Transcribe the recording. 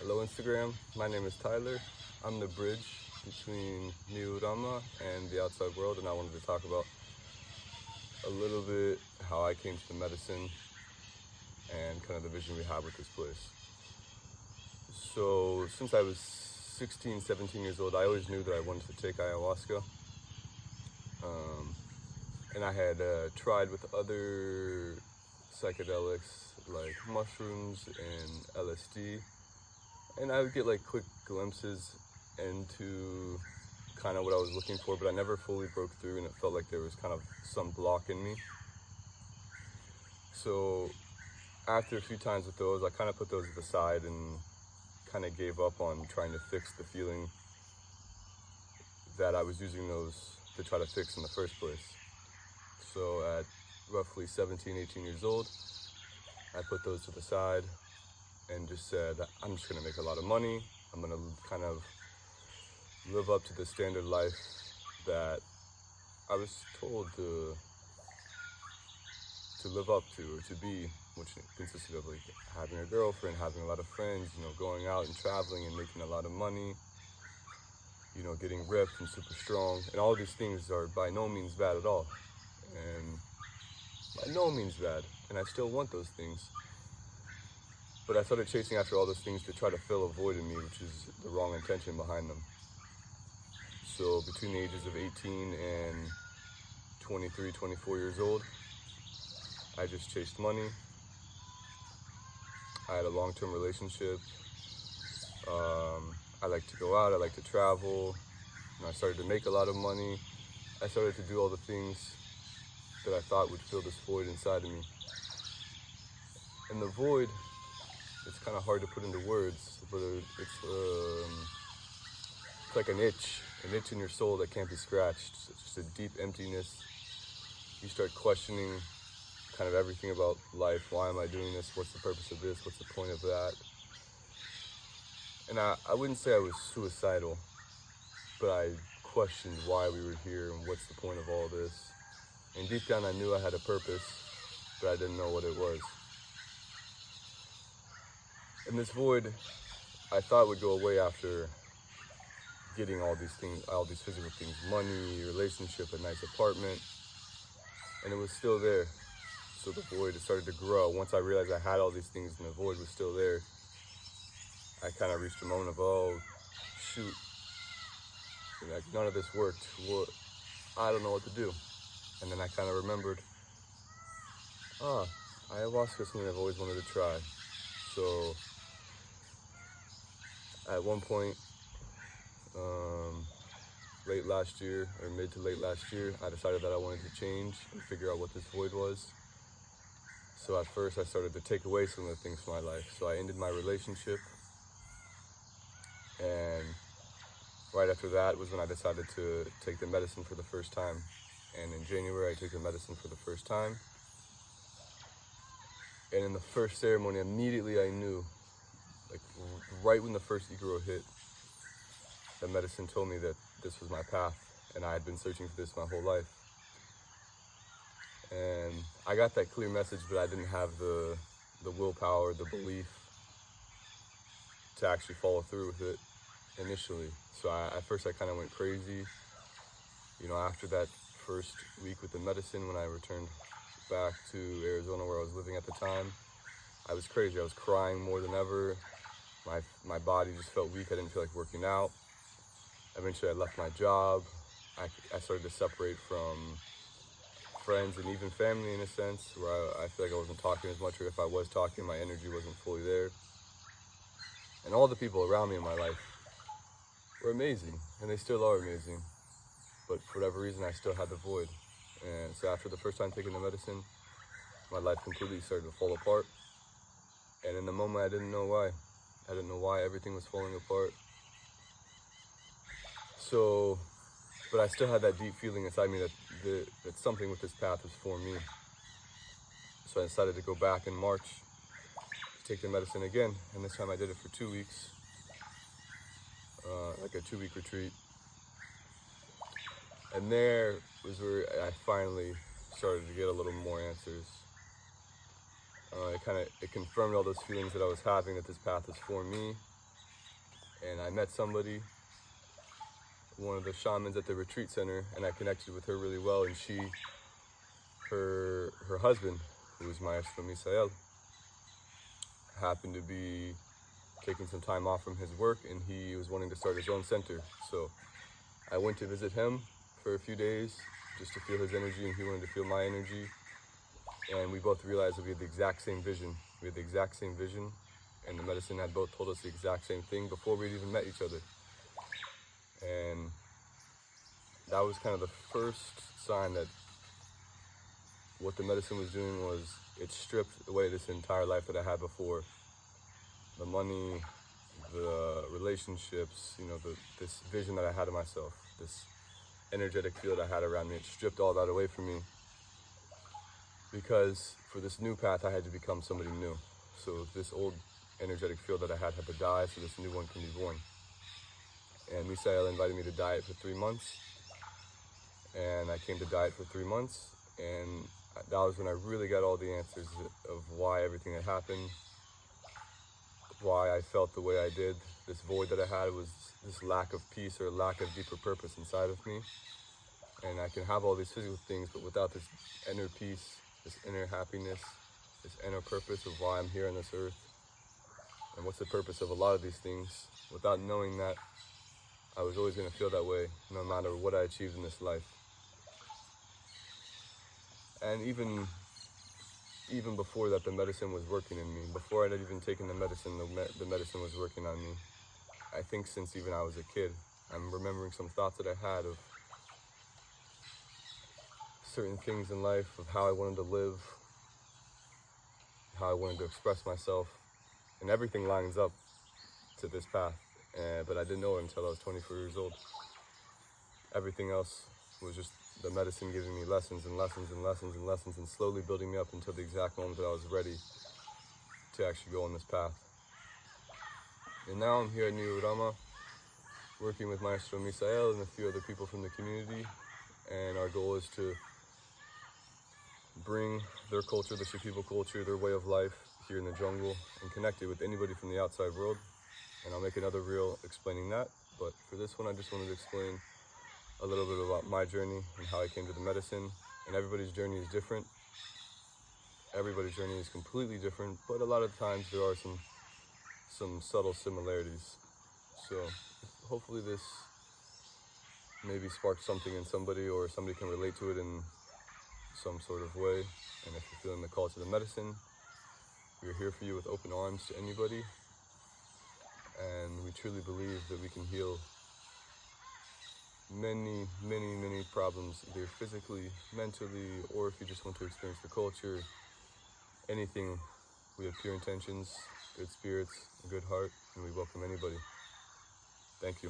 Hello Instagram, my name is Tyler. I'm the bridge between Miurama and the outside world, and I wanted to talk about a little bit how I came to the medicine and kind of the vision we have with this place. So since I was 16, 17 years old, I always knew that I wanted to take ayahuasca. And I had tried with other psychedelics like mushrooms and LSD. And I would get like quick glimpses into kind of what I was looking for, but I never fully broke through, and it felt like there was kind of some block in me. So after a few times with those, I kind of put those to the side and kind of gave up on trying to fix the feeling that I was using those to try to fix in the first place. So at roughly 17, 18 years old, I put those to the side and just said, I'm just gonna make a lot of money. I'm gonna kind of live up to the standard life that I was told to live up to or to be, which consisted of like having a girlfriend, having a lot of friends, going out and traveling and making a lot of money, getting ripped and super strong. And all these things are by no means bad at all. And by no means bad. And I still want those things. But I started chasing after all those things to try to fill a void in me, which is the wrong intention behind them. So between the ages of 18 and 23, 24 years old, I just chased money. I had a long-term relationship. I like to go out, I like to travel. I started to make a lot of money. I started to do all the things that I thought would fill this void inside of me. And the void, it's kind of hard to put into words, but it's like an itch in your soul that can't be scratched. It's just a deep emptiness. You start questioning kind of everything about life. Why am I doing this? What's the purpose of this? What's the point of that? And I wouldn't say I was suicidal, but I questioned why we were here and what's the point of all this. And deep down I knew I had a purpose, but I didn't know what it was. And this void, I thought would go away after getting all these things, all these physical things, money, relationship, a nice apartment, and it was still there. So the void started to grow. Once I realized I had all these things and the void was still there, I kind of reached a moment of, oh, shoot, like none of this worked. Well, I don't know what to do. And then I kind of remembered, ayahuasca is something I've always wanted to try. So at one point, late last year, or mid to late last year, I decided that I wanted to change and figure out what this void was. So at first I started to take away some of the things from my life. So I ended my relationship, and right after that was when I decided to take the medicine for the first time. And in January I took the medicine for the first time. And in the first ceremony, immediately I knew, like right when the first Igoro hit, the medicine told me that this was my path, and I had been searching for this my whole life. And I got that clear message, but I didn't have the willpower, the belief to actually follow through with it initially. So at first I kind of went crazy. After that first week with the medicine, when I returned back to Arizona where I was living at the time, I was crazy. I was crying more than ever. My body just felt weak. I didn't feel like working out. Eventually I left my job. I started to separate from friends and even family in a sense, where I feel like I wasn't talking as much, or if I was talking, my energy wasn't fully there. And all the people around me in my life were amazing, and they still are amazing. But for whatever reason, I still had the void. And so after the first time taking the medicine, my life completely started to fall apart. And in the moment, I didn't know why. I didn't know why everything was falling apart. So, but I still had that deep feeling inside me that something with this path was for me. So I decided to go back in March to take the medicine again. And this time I did it for 2 weeks, like a 2-week retreat. And there was where I finally started to get a little more answers. It confirmed all those feelings that I was having, that this path is for me. and I met somebody, one of the shamans at the retreat center, and I connected with her really well, and her husband, who was Maestro Misael, happened to be taking some time off from his work, and he was wanting to start his own center. So I went to visit him for a few days just to feel his energy, and he wanted to feel my energy. And we both realized that we had the exact same vision. We had the exact same vision, and the medicine had both told us the exact same thing before we'd even met each other. And that was kind of the first sign that what the medicine was doing was it stripped away this entire life that I had before. The money, the relationships, this vision that I had of myself, this energetic field I had around me, it stripped all that away from me. Because for this new path, I had to become somebody new. So this old energetic field that I had to die so this new one can be born. And Misael invited me to diet for 3 months. And I came to diet for 3 months. And that was when I really got all the answers of why everything had happened, why I felt the way I did. This void that I had was this lack of peace or lack of deeper purpose inside of me. And I can have all these physical things, but without this inner peace, this inner happiness, this inner purpose of why I'm here on this earth, and what's the purpose of a lot of these things, without knowing that, I was always going to feel that way no matter what I achieved in this life. And even before that, the medicine was working in me. Before I had even taken the medicine, the medicine was working on me. I think since even I was a kid, I'm remembering some thoughts that I had of certain things in life, of how I wanted to live, how I wanted to express myself, and everything lines up to this path. But I didn't know it until I was 24 years old. Everything else was just the medicine giving me lessons and lessons and lessons and lessons, and slowly building me up until the exact moment that I was ready to actually go on this path. And now I'm here at New Rama, working with Maestro Misael and a few other people from the community, and our goal is to bring their culture, the Shipibo culture, their way of life here in the jungle, and connect it with anybody from the outside world. And I'll make another reel explaining that, but for this one I just wanted to explain a little bit about my journey and how I came to the medicine. And everybody's journey is different. Everybody's journey is completely different, but a lot of times there are some subtle similarities. So hopefully this maybe sparks something in somebody, or somebody can relate to it in some sort of way. And if you're feeling the call to the medicine, we're here for you with open arms to anybody. And we truly believe that we can heal many, many, many problems, either physically, mentally, or if you just want to experience the culture, anything. We have pure intentions, good spirits, a good heart, and we welcome anybody. Thank you.